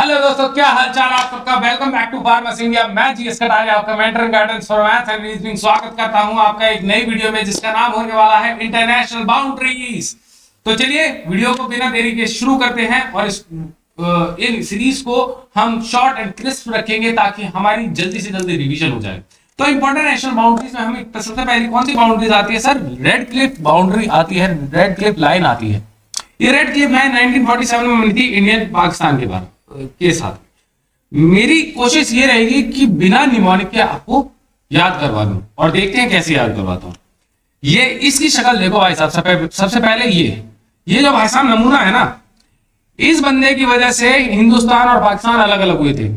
Hello दोस्तों, क्या हाल चाल आप सबका। Welcome back to Farms India. मैं जीएस कटारिया, आपका mentor in guidance for maths and reasoning स्वागत करता हूं आपका एक नई वीडियो में, जिसका नाम होने वाला है इंटरनेशनल बाउंड्रीज। तो चलिए वीडियो को बिना देरी के शुरू करते हैं और इन सीरीज को हम शॉर्ट एंड क्रिस्प रखेंगे ताकि हमारी जल्दी से जल्दी रिवीजन हो जाए। तो इंटरनेशनल बाउंड्रीज में हमें सबसे पहले कौन सी बाउंड्रीज आती है सर? रेड क्लिफ बाउंड्री आती है, रेड क्लिफ लाइन आती है। ये रेड क्लिफ लाइन 1947 में बनी थी इंडियन पाकिस्तान के साथ। मेरी कोशिश ये रहेगी कि बिना निमोनिक के आपको याद करवा दूं और देखते हैं कैसे याद करवाता हूं। ये इसकी शक्ल देखो भाई साहब। सबसे पहले ये जो भाई साहब नमूना है ना, इस बंदे की वजह से हिंदुस्तान और पाकिस्तान अलग अलग हुए थे।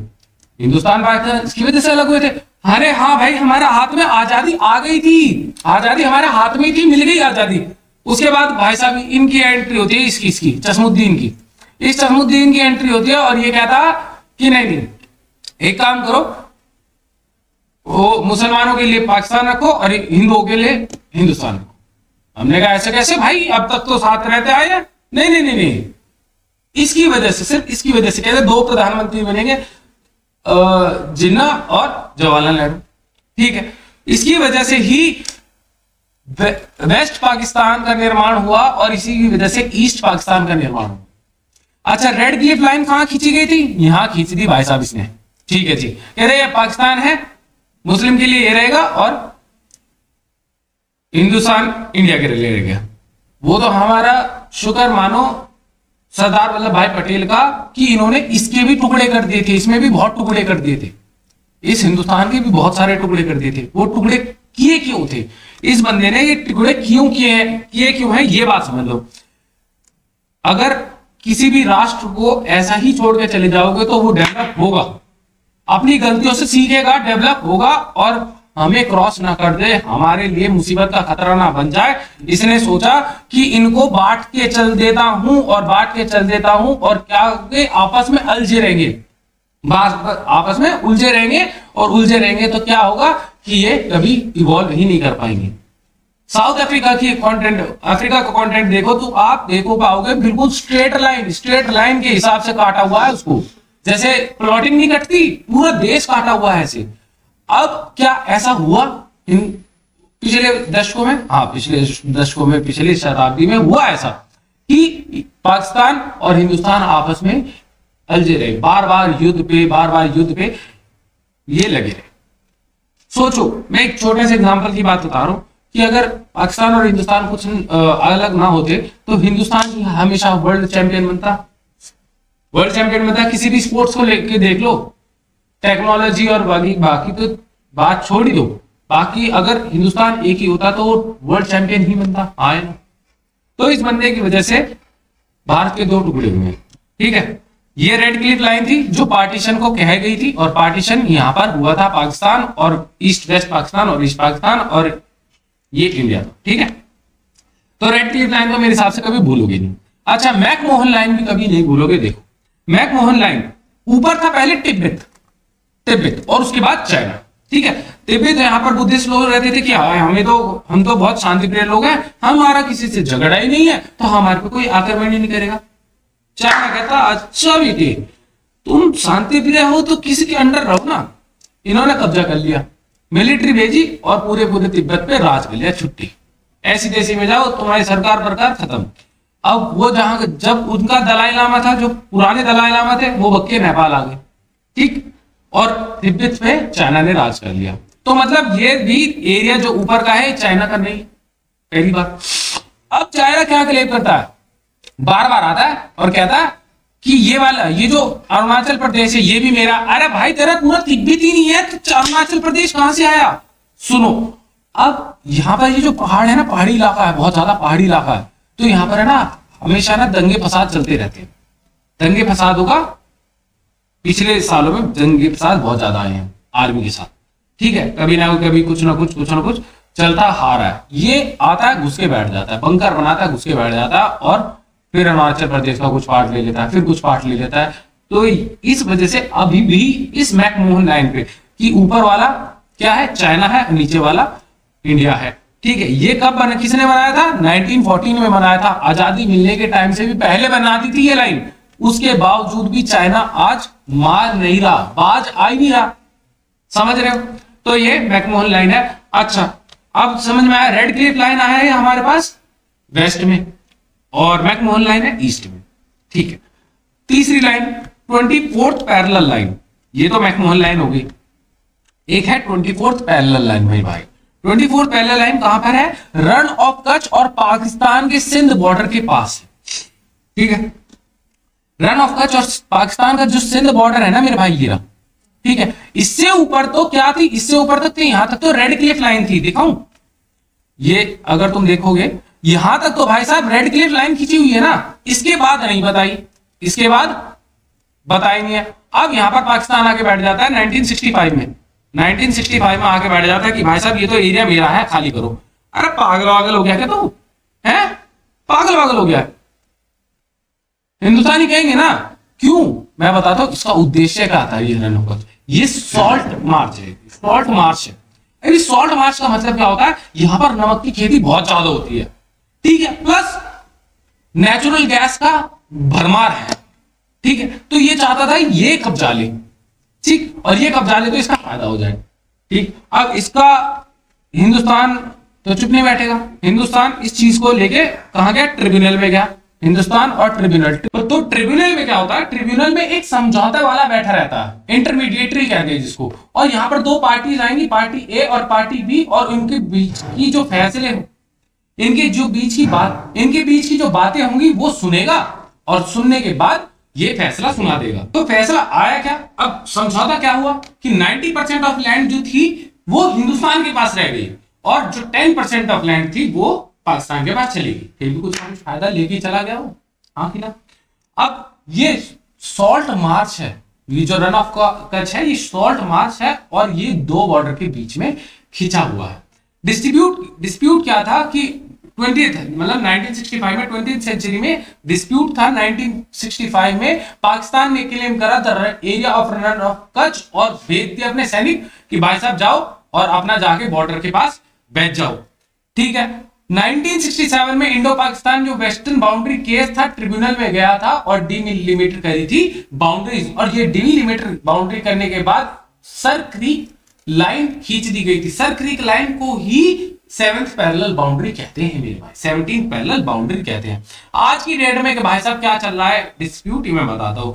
हिंदुस्तान पाकिस्तान इसकी वजह से अलग हुए थे। अरे हाँ भाई, हमारे हाथ में आजादी आ गई थी, आजादी हमारे हाथ में थी, मिल गई आजादी। उसके बाद भाई साहब इनकी एंट्री होती है, इसकी चश्मुद्दीन की। इस चश्मुद्दीन की एंट्री होती है और ये कहता कि नहीं, एक काम करो, वो मुसलमानों के लिए पाकिस्तान रखो और हिंदुओं के लिए हिंदुस्तान रखो। हमने कहा ऐसे कैसे भाई, अब तक तो साथ रहते आए हैं। नहीं, इसकी वजह से, सिर्फ इसकी वजह से कहते दो प्रधानमंत्री बनेंगे, जिन्ना और जवाहरलाल नेहरू। ठीक है, इसकी वजह से ही वेस्ट पाकिस्तान का निर्माण हुआ और इसी की वजह से ईस्ट पाकिस्तान का निर्माण हुआ। अच्छा, रेड क्लिफ लाइन कहां खींची गई थी? यहां खींची थी भाई साहब इसने। ठीक है जी, कह रहे पाकिस्तान है, मुस्लिम के लिए ये रहेगा और हिंदुस्तान इंडिया के लिए रहेगा। वो तो हमारा शुक्र मानो सरदार वल्लभ भाई पटेल का कि इन्होंने इसके भी टुकड़े कर दिए थे, इसमें भी बहुत टुकड़े कर दिए थे, इस हिंदुस्तान के भी बहुत सारे टुकड़े कर दिए थे। वो टुकड़े किए क्यों थे? इस बंदे ने ये टुकड़े क्यों किए क्यों है, ये बात समझ लो। अगर किसी भी राष्ट्र को ऐसा ही छोड़ के चले जाओगे तो वो डेवलप होगा, अपनी गलतियों से सीखेगा, डेवलप होगा और हमें क्रॉस ना कर दे, हमारे लिए मुसीबत का खतरा ना बन जाए। इसने सोचा कि इनको बांट के चल देता हूं और क्या आपस में उलझे रहेंगे और उलझे रहेंगे तो क्या होगा कि ये कभी इवॉल्व ही नहीं कर पाएंगे। साउथ अफ्रीका की अफ्रीका का कॉन्टिनेंट देखो तो आप देखो पाओगे बिल्कुल स्ट्रेट लाइन के हिसाब से काटा हुआ है उसको, जैसे प्लॉटिंग नहीं कटती, पूरा देश काटा हुआ है ऐसे। अब क्या ऐसा हुआ पिछले दशकों में? हाँ, पिछले दशकों में, पिछली शताब्दी में हुआ ऐसा कि पाकिस्तान और हिंदुस्तान आपस में उलझे रहे, बार बार युद्ध पे ये लगे रहे। सोचो, मैं एक छोटे से एग्जांपल की बात बता रहा हूं कि अगर पाकिस्तान और हिंदुस्तान कुछ अलग ना होते तो हिंदुस्तान हमेशा वर्ल्ड चैंपियन बनता। किसी भी स्पोर्ट्स को लेके देख लो, टेक्नोलॉजी और बाकी तो बात छोड़ ही दो, बाकी अगर हिंदुस्तान एक ही होता तो वर्ल्ड चैंपियन ही बनता, आए ना। तो इस बंदे की वजह से भारत के दो टुकड़े हुए। ठीक है, ये रेड क्लिफ लाइन थी जो पार्टीशन को कह गई थी और पार्टीशन यहां पर हुआ था, पाकिस्तान और वेस्ट पाकिस्तान और ईस्ट पाकिस्तान और ये इंडिया। ठीक है, तो रेड क्लिफ लाइन तो मेरे हिसाब से कभी भूलोगे नहीं। अच्छा, मैकमोहन लाइन भी कभी नहीं भूलोगे। देखो, मैकमोहन लाइन ऊपर था पहले तिब्बत और उसके बाद चाइना। ठीक है, तिब्बत यहाँ पर बुद्धिस्ट लोग रहते थे कि हम तो बहुत शांतिप्रिय लोग हैं, हमारा किसी से झगड़ा ही नहीं है, तो हमारे पे कोई आक्रमण ही नहीं करेगा। चाइना कहता अच्छा बेटे, तुम शांतिप्रिय हो तो किसी के अंडर रहो ना। इन्होंने कब्जा कर लिया, मिलिट्री भेजी और पूरे तिब्बत पे राज कर लिया। छुट्टी, ऐसी देशी में जाओ, तुम्हारी सरकार प्रकार खत्म। अब वो जब उनका दलाई लामा था, जो पुराने दलाई लामा थे, वो भक्के नेपाल आ गए। ठीक, और तिब्बत पे चाइना ने राज कर लिया। तो मतलब ये भी एरिया जो ऊपर का है चाइना का नहीं, पहली बात। अब चाइना क्या क्लेम करता है, बार बार आता है और कहता है कि ये जो अरुणाचल प्रदेश है ये भी मेरा। अरे भाई, तेरा पूरा तिब्बत ही नहीं है तो अरुणाचल प्रदेश कहां से आया? सुनो, अब यहाँ पर ये जो पहाड़ है ना, पहाड़ी इलाका है, बहुत ज्यादा पहाड़ी इलाका है, तो यहाँ पर है ना हमेशा ना दंगे फसाद चलते रहते हैं। दंगे फसाद होगा, पिछले सालों में दंगे फसाद बहुत ज्यादा आए हैं आर्मी के साथ। ठीक है, कभी ना कभी कुछ ना कुछ चलता आ रहा है। ये आता है, घुस के बैठ जाता है, बंकर बनाता है, घुस के बैठ जाता है और फिर अरुणाचल प्रदेश का कुछ पार्ट ले लेता है, फिर कुछ पार्ट ले लेता है। तो इस वजह से अभी भी इस मैकमोहन लाइन पे कि ऊपर वाला क्या है, चाइना है, नीचे वाला इंडिया है। ठीक है, ये कब बना, किसने बनाया था? 1914 में बनाया था। आजादी मिलने के टाइम से भी पहले बना दी थी ये लाइन। उसके बावजूद भी चाइना आज मार नहीं रहा, बाज आ ही नहीं रहा। समझ रहे हो? तो ये मैकमोहन लाइन है। अच्छा, अब समझ में आया, रेड क्लिफ लाइन आया है हमारे पास वेस्ट में और मैकमोहन लाइन है ईस्ट में। ठीक है, तीसरी लाइन 24th पैरेलल लाइन, ये तो मैकमोहन लाइन हो गई। एक है 24th पैरेलल लाइन भाई। 24th पैरेलल लाइन कहां पर है? रन ऑफ कच्छ और पाकिस्तान के सिंध बॉर्डर के पास है। ठीक है, रन ऑफ कच्छ और पाकिस्तान का जो सिंध बॉर्डर है ना मेरे भाई, ये रहा। ठीक है, इससे ऊपर तो क्या थी? इससे ऊपर तक थी, यहां तक तो रेड क्लिफ लाइन थी। दिखाऊं? ये अगर तुम देखोगे यहां तक तो भाई साहब रेड क्लिफ लाइन खींची हुई है ना, इसके बाद नहीं बताई, इसके बाद बताई नहीं है। अब यहां पर पाकिस्तान आके बैठ जाता है 1965 में, 1965 में आके बैठ जाता है कि भाई साहब ये तो एरिया मेरा है, खाली करो। अरे पागल वागल हो गया क्या तू? है पागल वागल हो गया? हिंदुस्तानी कहेंगे ना। क्यों? मैं बताता हूं इसका उद्देश्य क्या था। ये रन ऑफ कच्छ, ये सॉल्ट मार्च है, सॉल्ट मार्च है। अरे सॉल्ट मार्च का मतलब क्या होता है? यहां पर नमक की खेती बहुत ज्यादा होती है। ठीक है, प्लस नेचुरल गैस का भरमार है। ठीक है, तो ये चाहता था ये कब्जा ले। ठीक, और ये कब्जा ले तो इसका फायदा हो जाए। ठीक, अब इसका हिंदुस्तान तो चुप नहीं बैठेगा। हिंदुस्तान इस चीज को लेके कहां गया? ट्रिब्यूनल में गया। हिंदुस्तान और ट्रिब्यूनल, तो ट्रिब्यूनल में क्या होता है? ट्रिब्यूनल में एक समझौता वाला बैठा रहता है, इंटरमीडिएटरी कहते हैं जिसको। और यहां पर दो पार्टीज आएंगी, पार्टी ए और पार्टी बी, और उनके बीच की जो फैसले, इनके बीच की जो बातें होंगी वो सुनेगा, और सुनने के बाद ये फैसला सुना देगा। तो फैसला आया क्या? अब समझौता क्या हुआ कि 90% ऑफ लैंड जो थी वो हिंदुस्तान के पास रह गई, और जो 10% ऑफ लैंड थी वो पाकिस्तान के पास चली गई। फिर भी कुछ फायदा लेके चला गया वो। हाँ कि ना? अब ये सॉल्ट मार्च है, ये जो रन ऑफ कच्छ है ये सॉल्ट मार्च है, और ये दो बॉर्डर के बीच में खिंचा हुआ है। डिस्प्यूट क्या था कि 20th मतलब 1965 में, 20th सेंचुरी में डिस्प्यूट था। 1965 में पाकिस्तान ने क्लेम करा the area of run of Kutch और भेज दिया अपने सैनिक कि भाई साहब जाओ और अपना जाके बॉर्डर के पास बैठ जाओ। ठीक है, 1967 में इंडो पाकिस्तान जो वेस्टर्न बाउंड्री केस था ट्रिब्यूनल में गया था और डिलिमिटर करी थी बाउंड्रीज, और ये डिलिमिटर बाउंड्री करने के बाद सर क्रीक लाइन खींच दी गई थी। सर क्रीक लाइन को ही 7th पैरेलल बाउंड्री कहते हैं मेरे भाई, 17th पैरेलल बाउंड्री कहते हैं। आज की डेट में कि भाई साहब क्या चल रहा है डिस्प्यूट, मैं बताता हूं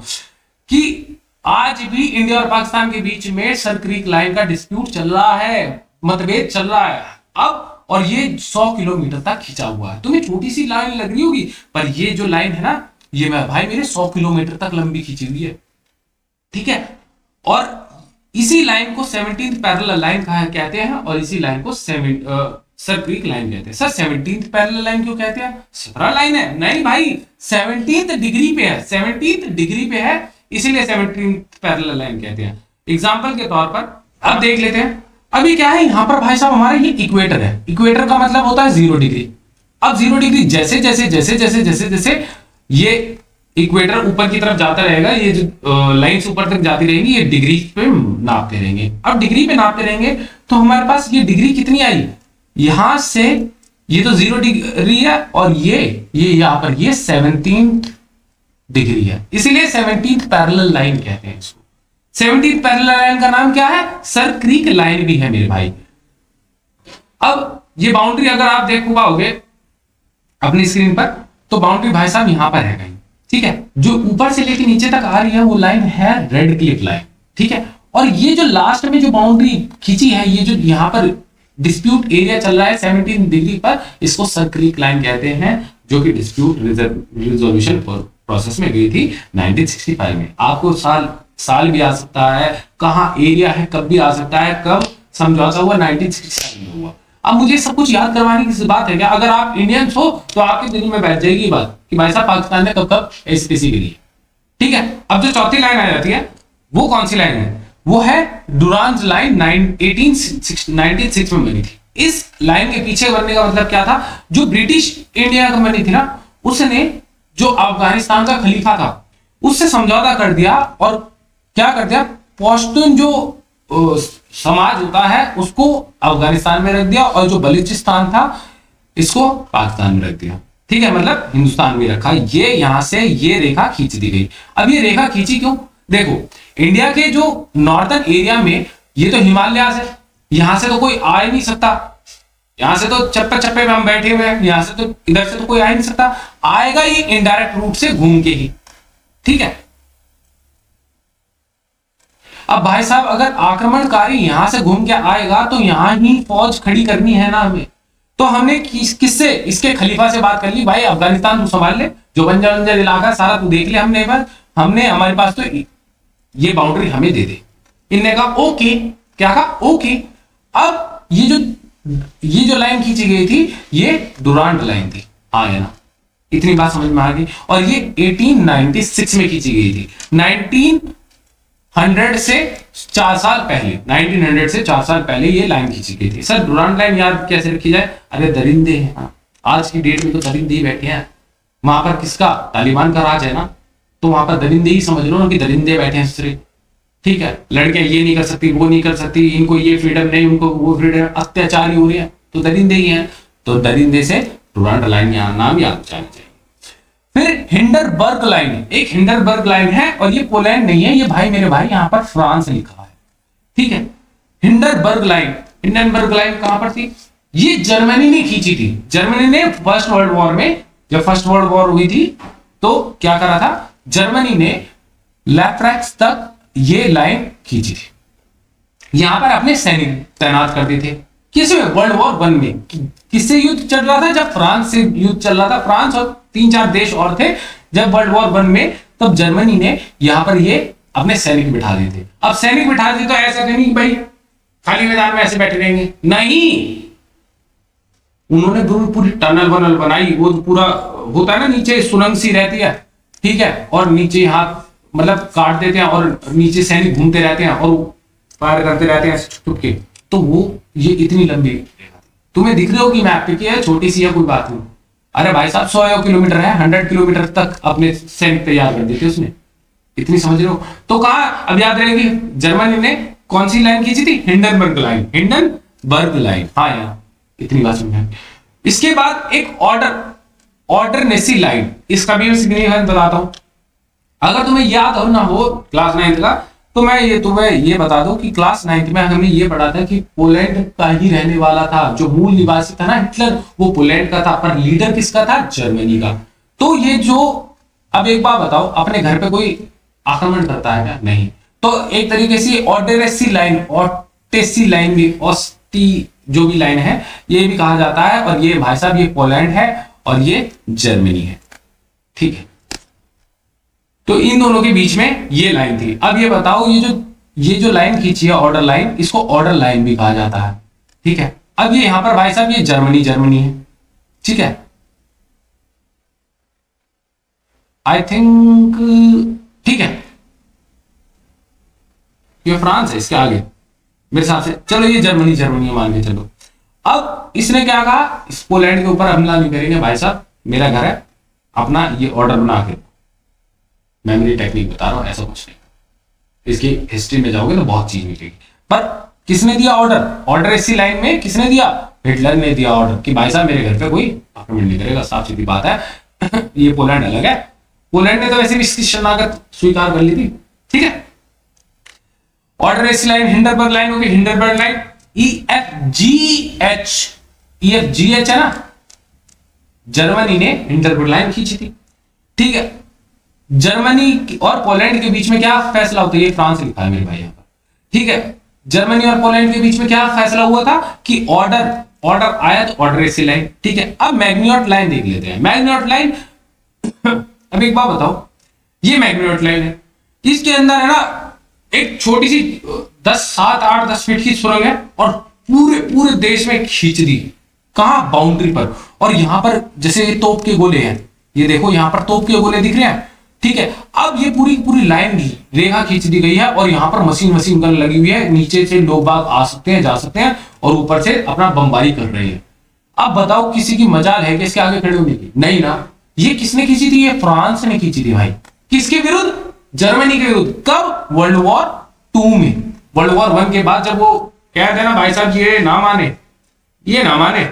कि आज भी इंडिया और पाकिस्तान के बीच में सर क्रीक लाइन का डिस्प्यूट चल रहा है, मतभेद चल रहा है अब, और ये 100 किलोमीटर तक खींचा हुआ है। तुम्हें छोटी सी लाइन लग रही होगी, पर ये जो लाइन है ना, ये भाई मेरे 100 किलोमीटर तक लंबी खींची हुई है। ठीक है, और इसी लाइन को 17th पैरेलल लाइन कहते हैं, और इसी लाइन को सर क्रीक लाइन कहते हैं। सर 17th पैरेलल लाइन क्यों कहते हैं? 17 लाइन है? नहीं भाई, 17th डिग्री पे है, 17th डिग्री पे है, इसीलिए 17th पैरेलल लाइन कहते हैं। एग्जांपल के तौर पर अब देख लेते हैं। अभी क्या है यहाँ पर भाई साहब, हमारा ये इक्वेटर है। इक्वेटर का मतलब होता है 0 डिग्री। अब 0 डिग्री जैसे जैसे जैसे जैसे जैसे जैसे ये इक्वेटर ऊपर की तरफ जाता रहेगा, ये जो लाइंस ऊपर तक जाती रहेंगी, ये डिग्री पे नापते रहेंगे। अब डिग्री पे नापते रहेंगे तो हमारे पास ये डिग्री कितनी आई? यहां से ये तो 0 डिग्री है, और ये यहां पर ये 17th डिग्री है, इसीलिए 17th पैरेलल लाइन कहते हैं इसको। 17th पैरेलल लाइन का नाम क्या है? सर क्रीक लाइन भी है मेरे भाई। अब ये बाउंड्री अगर आप देख पाओगे अपनी स्क्रीन पर, तो बाउंड्री भाई साहब यहां पर है कहीं। ठीक है, जो ऊपर से लेके नीचे तक आ रही है वो लाइन है रेड क्लिफ लाइन। ठीक है, और ये जो लास्ट में जो बाउंड्री खींची है, ये जो यहां पर डिस्प्यूट एरिया चल रहा है 17 डिग्री पर, इसको सर क्रीक लाइन कहते हैं, जो कि डिस्प्यूट रिजोल्यूशन प्रोसेस में गई थी 1965 में। आपको साल भी आ सकता है, कहां एरिया है कब भी आ सकता है, कब समझौता हुआ 1967 में हुआ। अब मुझे सब कुछ याद करवाने की बात है क्या? अगर आप इंडियंस हो तो आपके दिल में बैठ जाएगी बात कि भाई साहब पाकिस्तान ने कब कब एसपीसी करी है। ठीक है, अब जो चौथी लाइन आ जाती है वो कौन सी लाइन है? वो है डुरांड लाइन 1906 में बनी थी। इस लाइन के पीछे बनने का मतलब क्या था? जो ब्रिटिश इंडिया कंपनी थी ना, उसने जो अफगानिस्तान का खलीफा था उससे समझौता कर दिया, और क्या कर दिया? पश्तून जो समाज होता है उसको अफगानिस्तान में रख दिया, और जो बलूचिस्तान था इसको पाकिस्तान में रख दिया। ठीक है, मतलब हिंदुस्तान में रखा, ये यहां से ये रेखा खींच दी गई। अब ये रेखा खींची क्यों? देखो इंडिया के जो नॉर्दर्न एरिया में ये तो हिमालय है, यहां से तो कोई आ ही नहीं सकता, यहां से तो चप्पे चप्पे में हम बैठे हुए हैं, यहां से तो इधर से तो कोई आ ही नहीं सकता, आएगा ही इनडायरेक्ट रूट से घूम के ही। ठीक है, अब भाई साहब अगर आक्रमणकारी यहां से घूम के आएगा तो यहां ही फौज खड़ी करनी है ना हमें। तो हमने किससे, इसके खलीफा से बात कर ली, भाई अफगानिस्तान तू संभाल ले, जो बंजर बंजर इलाका सारा तू देख ले, हमने एक बार, हमने हमारे पास तो ये बाउंड्री हमें दे दे। इनने कहा ओके, क्या कहा? ओके। अब ये जो लाइन खींची गई थी ये डुरांड लाइन थी, आ गया ना, इतनी बात समझ में आ गई। और ये 1896 में खींची गई थी, 1900 से 4 साल पहले, 1900 से 4 साल पहले ये लाइन खींची गई थी। सर डुरांड लाइन याद कैसे रखी जाए? अरे दरिंदे हैं, हाँ। आज की डेट में तो दरिंदे ही बैठे हैं वहां पर, किसका? तालिबान का राज है ना, तो वहां पर दरिंदे ही समझ लो ना कि दरिंदे बैठे हैं सिर्फ। ठीक है, लड़कियां ये नहीं कर सकती, वो नहीं कर सकती, इनको ये फ्रीडम नहीं, उनको वो फ्रीडम, अत्याचार ही हो रही है, तो दरिंदे ही हैं। तो दरिंदे से डुरांड लाइन नाम याद जाना चाहिए। फिर हिंडनबर्ग लाइन, एक हिंडनबर्ग लाइन है, और ये पोलैंड नहीं है, ये भाई मेरे भाई यहाँ पर फ्रांस लिखा है। ठीक है, हिंडनबर्ग लाइन, हिंडनबर्ग लाइन कहां पर थी? ये जर्मनी ने खींची थी। जर्मनी ने फर्स्ट वर्ल्ड वॉर में, जब फर्स्ट वर्ल्ड वॉर हुई थी तो क्या करा था, जर्मनी ने लैफ्रैक्स तक ये लाइन खींची थी, यहां पर अपने सैनिक तैनात कर दिए थे। किसमें? वर्ल्ड वॉर 1 में। किससे युद्ध चल रहा था? जब फ्रांस से युद्ध चल रहा था, फ्रांस और 3-4 देश और थे जब वर्ल्ड वॉर 1 में, तब जर्मनी ने यहां पर ये अपने सैनिक बिठा दिए थे। अब सैनिक बिठा दिए तो ऐसे तो नहीं भाई खाली मैदान में ऐसे बैठे रहेंगे, नहीं, उन्होंने पूरी टनल वनल बनाई, वो पूरा होता है ना नीचे सुरंग सी रहती है, ठीक है, और नीचे हाथ मतलब काट देते हैं और नीचे सैनिक घूमते रहते हैं और फायर करते रहते हैं छुप के। तो वो ये इतनी लंबी, तुम्हें दिख रही होगी मैप पे कि है छोटी सी है, कोई बात नहीं। अरे भाई साहब 100 किलोमीटर है, 100 किलोमीटर तक अपने सैनिक तैयार कर देते उसने, इतनी समझ रहे हो। तो कहा, अब याद रहेगी, जर्मनी ने कौन सी लाइन खींची थी? हिंडनबर्ग लाइन, हिंडनबर्ग लाइन, हाँ यार इतनी बात समझ। इसके बाद एक ऑर्डरनेसी लाइन, इसका भी सिग्निफिकेंस बताता हूं। अगर तुम्हें याद हो ना हो क्लास 9th का, तो मैं तुम्हें ये बता दूं कि क्लास 9th में हमें ये पढ़ा था कि पोलैंड का ही रहने वाला था, जो मूल निवासी था ना हिटलर, वो पोलैंड का था, पर लीडर किसका था? जर्मनी का। तो ये जो, अब एक बात बताओ, अपने घर पे कोई आक्रमण करता है क्या? नहीं। तो एक तरीके से ऑर्डरनेसी लाइन, ऑर्टेसी लाइन भी, ऑस्टी जो भी लाइन है, ये भी कहा जाता है। और ये भाई साहब ये पोलैंड है और ये जर्मनी है। ठीक है, तो इन दोनों के बीच में ये लाइन थी। अब ये बताओ, ये जो लाइन खींची है ऑर्डर लाइन, इसको ऑर्डर लाइन भी कहा जाता है। ठीक है, अब ये यहां पर भाई साहब ये जर्मनी है। ठीक है, आई थिंक, ठीक है, ये फ्रांस है इसके आगे मेरे हिसाब से। चलो ये जर्मनी मान के चलो। अब इसने क्या कहा, इस पोलैंड के ऊपर हमला नहीं करेंगे भाई साहब, मेरा घर है, अपना ये ऑर्डर बना के, मेमोरी टेक्निक बता रहा हूं, ऐसा कुछ नहीं। इसकी हिस्ट्री में जाओगे तो बहुत चीज मिलेगी। पर किसने दिया ऑर्डर? ऑर्डर इसी लाइन में किसने दिया? हिटलर ने दिया ऑर्डर कि भाई साहब मेरे घर पे कोई आक्रमण नहीं करेगा। साफ सीधी बात है। ये पोलैंड अलग है, पोलैंड ने तो वैसे भी इसकी शरणागत स्वीकार कर ली थी। ठीक है, ऑर्डर इसी लाइन हिंडनबर्ग लाइन होगी, हिंडनबर्ग लाइन EFGH है ना, जर्मनी ने हिंडनबर्ग लाइन खींची थी। ठीक है, जर्मनी और पोलैंड के बीच में क्या फैसला होता है? ये फ्रांस लिखा है मेरे भाई यहाँ पर। ठीक है, जर्मनी और पोलैंड के बीच में क्या फैसला हुआ था कि ऑर्डर आया तो ऑर्डर ऐसी लाइन। ठीक है, अब मैग्नियोट लाइन देख लेते हैं। मैग्नियोट लाइन अब एक बात बताओ, ये मैग्नियोट लाइन है, इसके अंदर है ना एक छोटी सी 7-8-10 फीट की सुरंग है और पूरे देश में खींच दी। कहां? बाउंड्री पर। और यहां पर जैसे तोप के गोले हैं, ये देखो यहां पर तोप के गोले दिख रहे हैं। ठीक है, अब ये पूरी लाइन रेखा खींच दी गई है और यहां पर मशीन गन लगी हुई है। नीचे से लोग बाग आ सकते हैं, जा सकते हैं, और ऊपर से अपना बमबारी कर रहे हैं। अब बताओ किसी की मजाल है कि इसके आगे खड़े होने की? नहीं ना। ये किसने खींची थी? ये फ्रांस ने खींची थी भाई। किसके विरुद्ध? जर्मनी के विरुद्ध। कब? वर्ल्ड वॉर 2 में। वर्ल्ड वॉर 1 के बाद जब वो कह देना भाई साहब ये ना माने,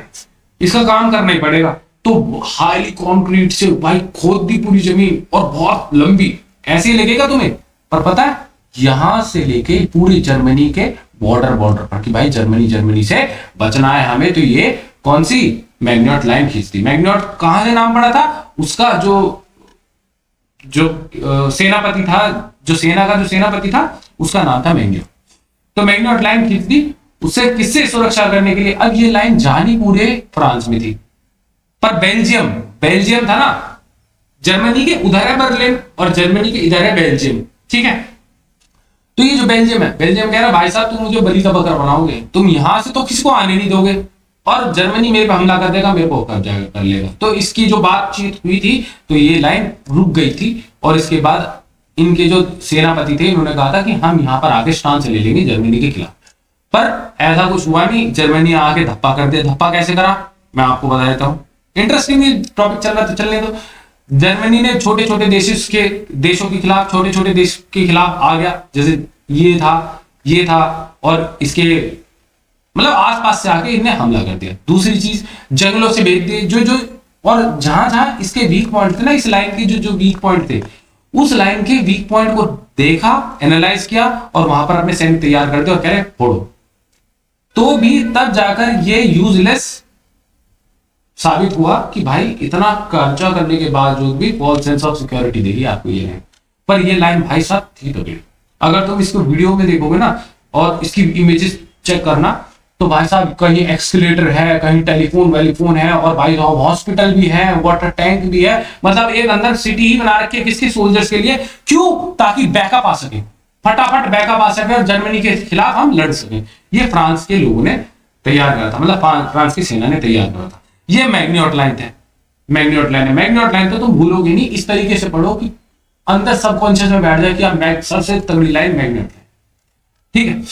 इसका काम करना ही पड़ेगा, तो हाईली कंक्रीट से भाई खोद दी पूरी जमीन और बहुत लंबी, ऐसे ही लगेगा तुम्हें। पर पता है यहां से लेके पूरी जर्मनी के बॉर्डर पर कि भाई जर्मनी से बचना है हमें, तो ये कौन सी मैग्नॉट लाइन खींचती। मैग्नॉट कहां से नाम पड़ा था उसका, जो सेनापति था, जो सेना का जो सेनापति था उसका नाम था मैग्नॉट। तो मैग्नॉट लाइन खींच दी, उससे किससे सुरक्षा करने के लिए। अब ये लाइन जानी पूरे फ्रांस में थी, पर बेल्जियम था ना, जर्मनी के उधर है बर्लिन और जर्मनी के इधर है बेल्जियम, ठीक है। तो ये जो बेल्जियम कह रहा भाई साहब तुम मुझे बलि का बकरा बनाओगे, तुम यहां से तो किसी को आने नहीं दोगे और जर्मनी मेरे पे हमला कर देगा, मेरे को कब्जा कर लेगा। तो इसकी जो बातचीत हुई थी तो ये लाइन रुक गई थी और इसके बाद इनके जो सेनापति थे इन्होंने कहा था कि हम यहाँ पर आगे स्टांस ले लेंगे जर्मनी के खिलाफ। पर ऐसा कुछ हुआ नहीं, जर्मनी आके धप्पा कर दिया। धप्पा कैसे करा मैं आपको बता देता हूँ, इंटरेस्टिंग टॉपिक चल रहा तो चलने दो। जर्मनी ने छोटे छोटे देशों के खिलाफ, छोटे छोटे देश के खिलाफ आ गया, जैसे ये था और इसके मतलब आसपास से आके इन्हें हमला कर दिया। दूसरी चीज जंगलों से भेज दिए जो और जहां इसके वीक पॉइंट थे ना, इस लाइन के जो वीक पॉइंट थे, उस लाइन के वीक पॉइंट को देखा, एनालाइज किया और वहां पर अपने सैनिक तैयार कर दिया और कह रहे फोड़ो। तो भी तब जाकर ये यूजलेस साबित हुआ कि भाई इतना खर्चा करने के बावजूद भी फॉल्स सेंस ऑफ सिक्योरिटी देगी आपको ये लाइन। पर ये लाइन भाई साहब थी तगड़ी। अगर तुम इसको वीडियो में देखोगे ना और इसकी इमेजेस चेक करना, तो भाई साहब कहीं एक्सकलेटर है, कहीं टेलीफोन है और भाई साहब हॉस्पिटल भी है, वाटर टैंक भी है, मतलब एक अंदर सिटी ही बना रखी है किसकी, सोल्जर्स के लिए। क्यों? ताकि बैकअप आ सके, फटाफट बैकअप आ सके और जर्मनी के खिलाफ हम लड़ सके। ये फ्रांस के लोगों ने तैयार करा था, मतलब फ्रांस की सेना ने तैयार करा था। ये मैग्नॉट लाइन थे, मैग्नॉट लाइन तो तुम भूलोगे नहीं, इस तरीके से पढ़ो कि अंदर सबकॉन्शियस में बैठ जाए कि आप सबसे तगड़ी लाइन मैग्नॉट लाइन, ठीक है।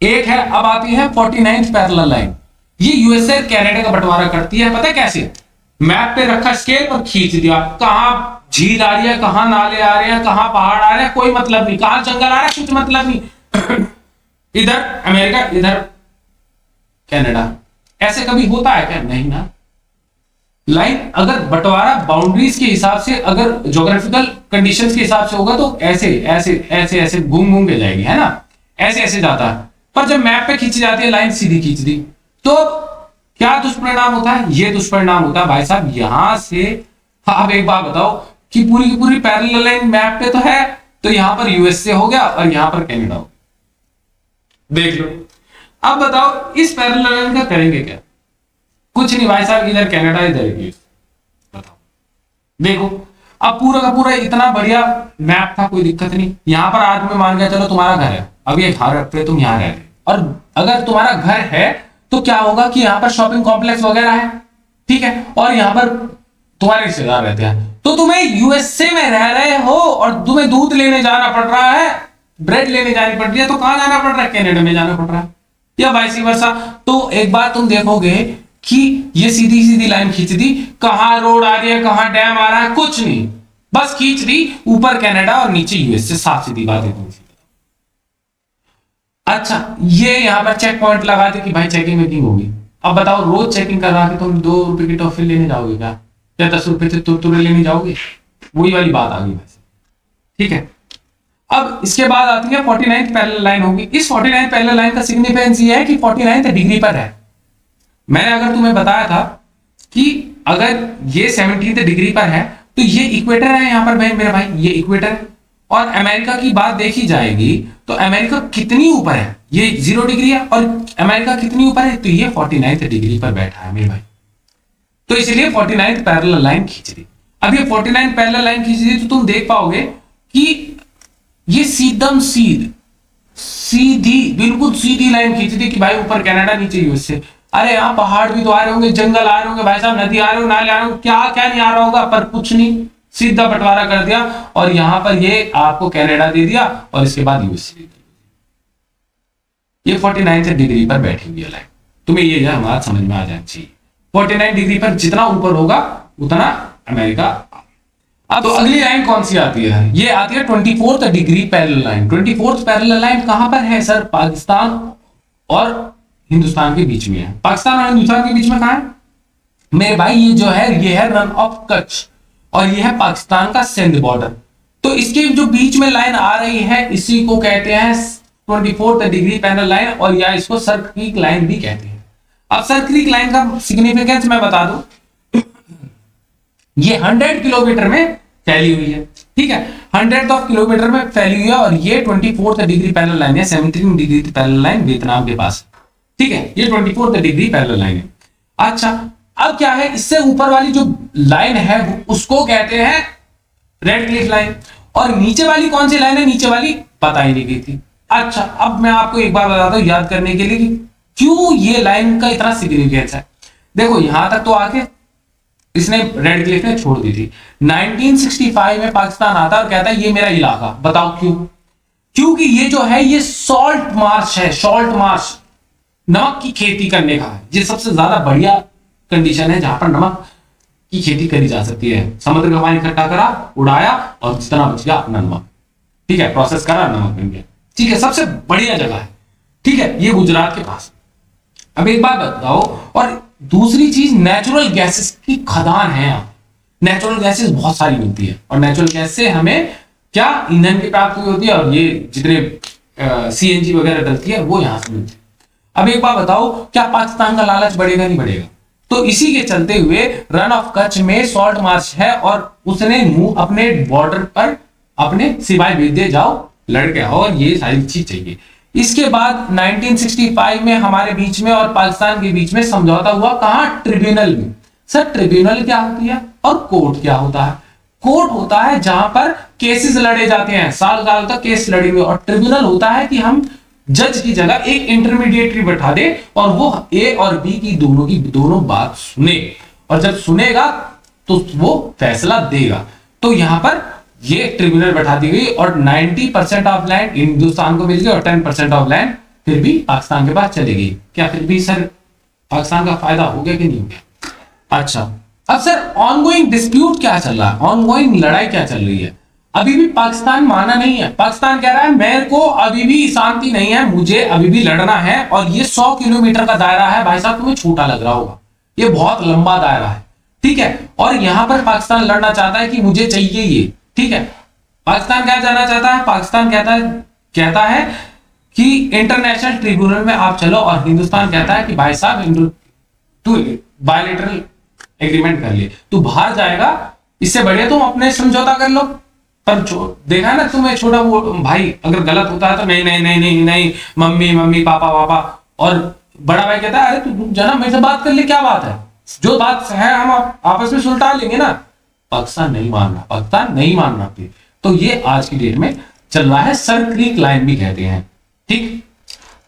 एक है, अब आती है 49th पैरेलल लाइन। ये यूएसए कनाडा का बंटवारा करती है, पता है कैसे? मैप पे रखा स्केल और खींच दिया, कहां झील आ रही है, कहां नाले आ रहे हैं, कहां पहाड़ आ रहे हैं, कोई मतलब नहीं, कहां जंगल आ रहा है कुछ मतलब नहीं। इधर अमेरिका, इधर कनाडा। ऐसे कभी होता है क्या? नहीं ना। लाइन अगर बंटवारा बाउंड्रीज के हिसाब से, अगर ज्योग्राफिकल कंडीशंस के हिसाब से होगा तो ऐसे ऐसे ऐसे ऐसे घूम के जाएगी, है ना, ऐसे ऐसे जाता है। पर जब मैप पे खींची जाती है लाइन, सीधी खींच दी, तो क्या दुष्परिणाम होता है? ये दुष्परिणाम होता है भाई साहब, यहां से आप एक बात बताओ कि पूरी की पूरी पैरेलल लाइन मैप पे तो है, तो यहां पर यूएसए हो गया और यहां पर कनाडा हो, देख लो। अब बताओ इस पैरेलल लाइन का करेंगे क्या? कुछ नहीं भाई साहब, इधर कनाडा इधर यूएस, बताओ। देखो अब पूरा का पूरा इतना बढ़िया मैप था, कोई दिक्कत नहीं। यहां पर आज मैं मान गया चलो तुम्हारा घर है, अब ये घर पे तुम यहां रह रहे, और अगर तुम्हारा घर है तो क्या होगा कि यहाँ पर शॉपिंग कॉम्प्लेक्स वगैरह है, ठीक है, और यहाँ पर तुम्हारे रिश्तेदार रहते हैं, तो तुम्हें यूएसए में रह रहे हो और तुम्हें दूध लेने जाना पड़ रहा है, ब्रेड लेने जानी पड़ रही है, तो कहां जाना पड़ रहा है? कनाडा में जाना पड़ रहा है, या वाइस वर्सा। तो एक बार तुम देखोगे कि ये सीधी सीधी लाइन खींच दी, कहां रोड आ रही है, कहां डैम आ रहा है, कुछ नहीं, बस खींच दी, ऊपर कनाडा और नीचे यूएसए, साफ सीधी बात है। अच्छा, ये यहां पर चेक पॉइंट लगा दे कि भाई चेकिंग वेकिंग होगी। अब बताओ रोज चेकिंग करवा के तुम 2 रुपए की टॉफी लेने जाओगे क्या, या 10 रुपए से तुरतुरे लेने जाओगे? वही वाली बात आ गई वैसे, ठीक है। अब इसके बाद आती है 49th पैरेलल लाइन होगी। इस 49th पैरेलल लाइन का सिग्निफिकेंस ये है कि 49th डिग्री पर है। मैंने अगर तुम्हें बताया था कि अगर ये 17th डिग्री पर है तो ये इक्वेटर है, यहां पर भाई मेरा भाई ये इक्वेटर है, और अमेरिका की बात देखी जाएगी तो अमेरिका कितनी ऊपर है? ये 0 डिग्री है, और अमेरिका कितनी ऊपर है? तो ये 49th डिग्री पर बैठा है मेरे भाई, तो इसलिए 49th पैरेलल लाइन खींच दी। अब ये 49th पैरेलल लाइन खींच दी तो तुम देख पाओगे कि ये सीधी बिल्कुल सीधी लाइन खींच दी कि भाई ऊपर कनाडा नीचे यूएसए। अरे यहाँ पहाड़ भी तो आ रहे होंगे, जंगल आ रहे होंगे भाई साहब, नदी आ रहे हो, नाले आ रहे हो, क्या क्या नहीं आ रहा होगा, पर कुछ नहीं, सीधा बंटवारा कर दिया और यहां पर ये आपको कनाडा दे दिया और इसके बाद यूएसए दे दिया। ये 49th डिग्री पर बैठी हुई है लाइन, तुम्हें ये हमारा समझ में आ जाना चाहिए। 49 डिग्री पर जितना ऊपर होगा उतना अमेरिका। अब तो अगली लाइन कौन सी आती है? ये आती है 24th degree parallel line. 24th parallel line कहां पर है सर? पाकिस्तान और हिंदुस्तान के बीच में है। पाकिस्तान और हिंदुस्तान के बीच में कहां है? मेरे भाई ये जो है ये है रन ऑफ कच्छ और ये है पाकिस्तान का सिंध बॉर्डर। तो इसके जो बीच में लाइन आ रही है इसी को कहते हैं 24th डिग्री पैनल लाइन, और या इसको सर क्रीक लाइन भी कहते हैं। अब सर क्रीक लाइन का सिग्निफिकेंस मैं बता दूं, ये 100 किलोमीटर में फैली हुई है, ठीक है, 100 ऑफ किलोमीटर में फैली हुई है, और ये 24th डिग्री पैनल लाइन है, 17 डिग्री पैनल लाइन वियतनाम के पास, ठीक है, ये 24th डिग्री पैनल लाइन है। अच्छा, अब क्या है, इससे ऊपर वाली जो लाइन है उसको कहते हैं रेड क्लिफ लाइन, और नीचे वाली कौन सी लाइन है, नीचे वाली पता ही नहीं गई थी। अच्छा, अब मैं आपको एक बार बताता हूं याद करने के लिए कि क्यों ये लाइन का इतना सिग्निफिकेंस है। देखो यहां तक तो आके इसने रेड क्लिफ ने छोड़ दी थी। 1965 में पाकिस्तान आता है और कहता है ये मेरा इलाका, बताओ क्यों? क्योंकि ये जो है ये सॉल्ट मार्श है, सॉल्ट मार्श, नमक की खेती करने का है, ये सबसे ज्यादा बढ़िया कंडीशन है जहां पर नमक की खेती करी जा सकती है। समुद्र का पानी इकट्ठा करा, उड़ाया और जितना बच गया अपना नमक, ठीक है, प्रोसेस करा, नमक बन गया, ठीक है, सबसे बढ़िया जगह है, ठीक है, ये गुजरात के पास। अब एक बात बताओ, और दूसरी चीज नेचुरल गैसेस की खदान है यहाँ, नेचुरल गैसेस बहुत सारी मिलती है, और नेचुरल गैस से हमें क्या ईंधन की प्राप्ति होती है, और ये जितने सीएनजी वगैरह डलती है वो यहां से मिलती है। अब एक बात बताओ, क्या पाकिस्तान का लालच बढ़ेगा? नहीं बढ़ेगा। तो इसी के चलते हुए रन ऑफ कच्छ में सॉल्ट मार्श है, और उसने मुंह अपने बॉर्डर पर अपने सिपाही भेज दिए, जाओ लड़ के आओ, और ये सारी चीज चाहिए। इसके बाद 1965 में हमारे बीच में और पाकिस्तान के बीच में समझौता हुआ, कहां? ट्रिब्यूनल में। सर ट्रिब्यूनल क्या होती है और कोर्ट क्या होता है? कोर्ट होता है जहां पर केसेस लड़े जाते हैं, साल साल तक केस लड़ेंगे, और ट्रिब्यूनल होता है कि हम जज की जगह एक इंटरमीडिएटरी बैठा दे और वो ए और बी की दोनों बात सुने, और जब सुनेगा तो वो फैसला देगा। तो यहां पर ये ट्रिब्यूनल बैठा दी गई, और 90% ऑफ लैंड हिंदुस्तान को मिल गई, और 10% ऑफ लैंड फिर भी पाकिस्तान के पास चली गई। क्या फिर भी सर पाकिस्तान का फायदा हो गया कि नहीं हो गया? अच्छा, अब सर ऑनगोइंग डिस्प्यूट क्या चल रहा है, ऑनगोइंग लड़ाई क्या चल रही है? अभी भी पाकिस्तान माना नहीं है। पाकिस्तान कह रहा है मेरे को अभी भी शांति नहीं है, मुझे अभी भी लड़ना है, और ये 100 किलोमीटर का दायरा है। भाई साहब तुम्हें छोटा लग रहा होगा, ये बहुत लंबा दायरा है, ठीक है, और यहां पर पाकिस्तान लड़ना चाहता है कि मुझे चाहिए ये, ठीक है। पाकिस्तान क्या जाना चाहता है? पाकिस्तान कहता है कि इंटरनेशनल ट्रिब्यूनल में आप चलो, और हिंदुस्तान कहता है कि भाई साहब तू बायलैटरल एग्रीमेंट कर ले, तू बाहर जाएगा, इससे बढ़िया तुम अपने समझौता कर लो। पर देखा ना तुम्हें छोटा वो भाई अगर गलत होता है तो नहीं नहीं नहीं नहीं नहीं, मम्मी पापा पापा, और बड़ा भाई कहता है अरे तू जना मेरे से बात कर ले, क्या बात है, जो बात है हम आपस में सुलझा लेंगे ना। पाकिस्तान नहीं मान रहा, पाकिस्तान नहीं मान रहा। तो ये आज की डेट में चल रहा है, सर क्रीक लाइन भी कहते हैं, ठीक।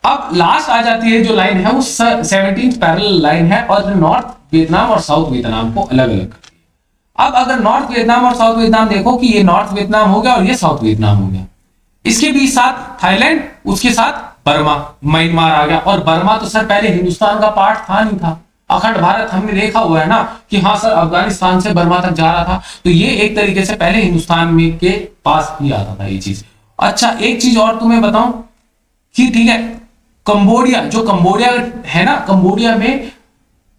अब लास्ट आ जाती है जो लाइन है वो 17th पैरेलल लाइन है, और नॉर्थ वियतनाम और साउथ वियतनाम को अलग अलग करती है। अब अगर नॉर्थ वियतनाम और साउथ वियतनाम देखो कि ये नॉर्थ वियतनाम हो गया और ये साउथ वियतनाम हो गया, इसके बीच साथ थाईलैंड, उसके साथ बर्मा, म्यांमार आ गया। और बर्मा तो सर पहले हिंदुस्तान का पार्ट था नहीं था, अखंड भारत हमने देखा हुआ है ना कि हाँ सर अफगानिस्तान से बर्मा तक जा रहा था, तो ये एक तरीके से पहले हिंदुस्तान में के पास ही आता था ये चीज। अच्छा एक चीज और तुम्हें बताऊं कि ठीक है, कंबोडिया, जो कंबोडिया है ना, कंबोडिया में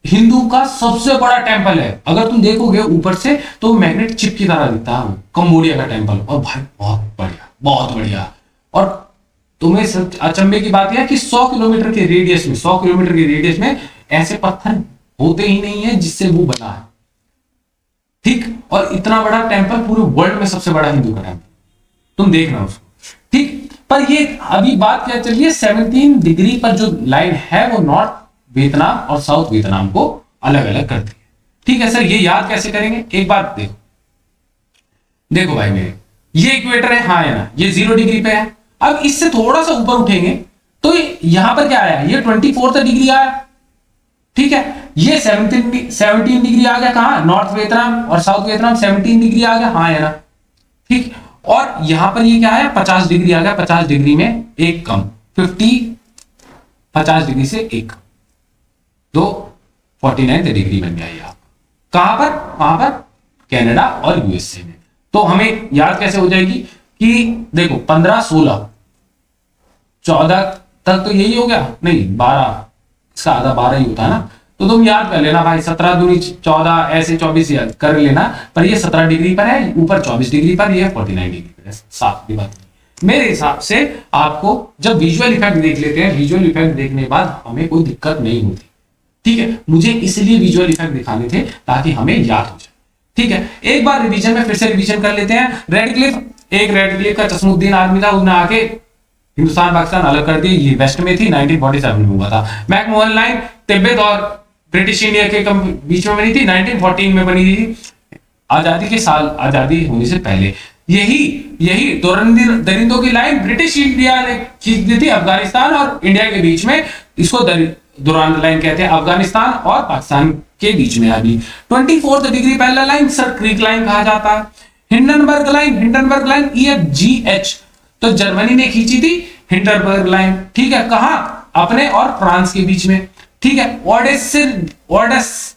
हिंदू का सबसे बड़ा टेंपल है। अगर तुम देखोगे ऊपर से तो मैग्नेट चिप की तरह दिखता है कंबोडिया का टेंपल, और भाई बहुत बढ़िया, बहुत बढ़िया। और तुम्हें अचंभे की बात यह कि 100 किलोमीटर के रेडियस में, 100 किलोमीटर के रेडियस में ऐसे पत्थर होते ही नहीं है जिससे वो बना है, ठीक। और इतना बड़ा टेंपल पूरे वर्ल्ड में सबसे बड़ा हिंदू का टेंपल, तुम देख रहे हो उसको, ठीक। पर ये अभी बात क्या चल रही है, 17 डिग्री पर जो लाइन है वो नॉर्थ वियतनाम और साउथ वियतनाम को अलग अलग करती है, ठीक है। सर ये याद कैसे करेंगे, एक बात देखो, देखो भाई मेरे, ये इक्वेटर है, हाँ है ना, ये 0 डिग्री पे है। अब इससे थोड़ा सा ऊपर उठेंगे तो यहां पर क्या आया, ये 24 डिग्री आया, ठीक है। ये 17 डिग्री आ गया, कहां, नॉर्थ वियतनाम और साउथ वियतनाम 17 डिग्री आ गया, हाँ है ना, ठीक। और यहां पर ये क्या है, 50 डिग्री आ गया, 50 डिग्री में एक कम, 50 डिग्री से एक, तो 49 डिग्री बन गया। ये कहां पर, वहां पर कनाडा और यूएसए में। तो हमें याद कैसे हो जाएगी कि देखो 15 16 14 तक तो यही हो गया, नहीं 12, इसका आधा 12 ही होता है ना, तो तुम याद कर लेना भाई, 17 दूनी 14, ऐसे 24 याद कर लेना, पर ये 17 डिग्री पर है, ऊपर 24 डिग्री पर, ये 49 डिग्री पर है। साफ बात। मेरे हिसाब से आपको जब विजुअल इफेक्ट देख लेते हैं, विजुअल इफेक्ट देखने के बाद हमें कोई दिक्कत नहीं होती, ठीक है। मुझे इसलिए विजुअल इफेक्ट दिखाने थे ताकि हमें याद हो जाए, ठीक है। एक बार रिवीजन में फिर से रिवीजन कर लेते हैं। रेडक्लिफ, एक रेडक्लिफ का चश्मुद्दीन आदमी था, उसने आके हिंदुस्तान पाकिस्तान अलग कर दिया, ये वेस्ट में थी, 1947 में हुआ था। मैकमोहन लाइन तिब्बत और ब्रिटिश इंडिया के बीच में बनी थी, 1914 में बनी थी, आजादी के साल, आजादी होने से पहले। यही दरिंदों की लाइन ब्रिटिश इंडिया ने खींच दी थी अफगानिस्तान और इंडिया के बीच में, इसको दुरान लाइन कहते हैं, अफगानिस्तान और पाकिस्तान के बीच में। अभी 24th degree parallel line sir creek line कहा जाता है। हिंडनबर्ग लाइन EFGH, तो जर्मनी ने खींची थी हिंडनबर्ग लाइन, ठीक है। कहां? अपने और फ्रांस के बीच में, ठीक है।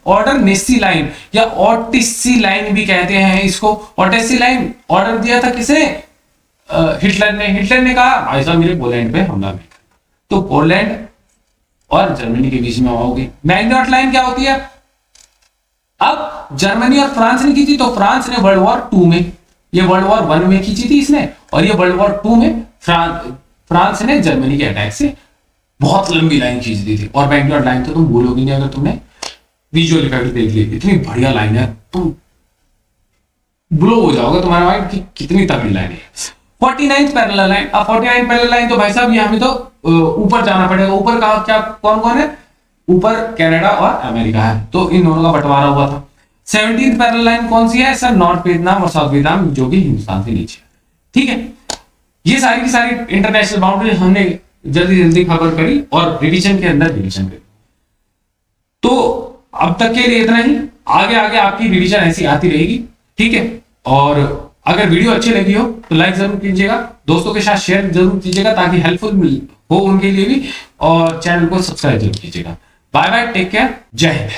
ऑर्डरनेसी लाइन या ऑटिसी लाइन भी कहते हैं इसको। ऑटिसी लाइन ऑर्डर दिया था किसे? हिटलर ने कहा भाई साहब मेरे पोलैंड पे हमला में, तो पोलैंड और जर्मनी के बीच में होगी। मैग्नॉट लाइन क्या होती है? अब जर्मनी और फ्रांस ने खींची, तो फ्रांस ने वर्ल्ड वॉर 2 में, ये वर्ल्ड वॉर 1 में खींची थी इसने, और ये वर्ल्ड वॉर 2 में फ्रांस ने जर्मनी के अटैक से बहुत लंबी लाइन खींच दी थी। और मैग्नॉट लाइन तो तुम बोलोगे नहीं अगर तुमने विजुअल इफेक्ट देख ली, इतनी बढ़िया लाइन है, तुम ब्लो हो जाओगे, तुम्हारा माइंड कि कितनी तगड़ी लाइन है। 49th पैरेलल लाइन, अब 49th पैरेलल लाइन तो भाई साहब ये हमें तो ऊपर जाना पड़ेगा। ऊपर कहा क्या, कौन कौन है? ऊपर कनाडा और अमेरिका है, तो इन दोनों का बंटवारा हुआ था। 17th पैरेलल लाइन कौन सी है सर? नॉर्थ वियतनाम और साउथ वियतनाम, जो कि हिंदुस्तान से नीचे, ठीक है। ये सारी की सारी इंटरनेशनल बाउंड्री हमने जल्दी खबर करी और रिवीजन के अंदर रिवीजन करी। तो अब तक के लिए इतना ही, आगे आपकी रिवीजन ऐसी आती रहेगी, ठीक है। और अगर वीडियो अच्छी लगी हो तो लाइक जरूर कीजिएगा, दोस्तों के साथ शेयर जरूर कीजिएगा ताकि हेल्पफुल हो उनके लिए भी, और चैनल को सब्सक्राइब जरूर कीजिएगा। बाय बाय, टेक केयर, जय हिंद।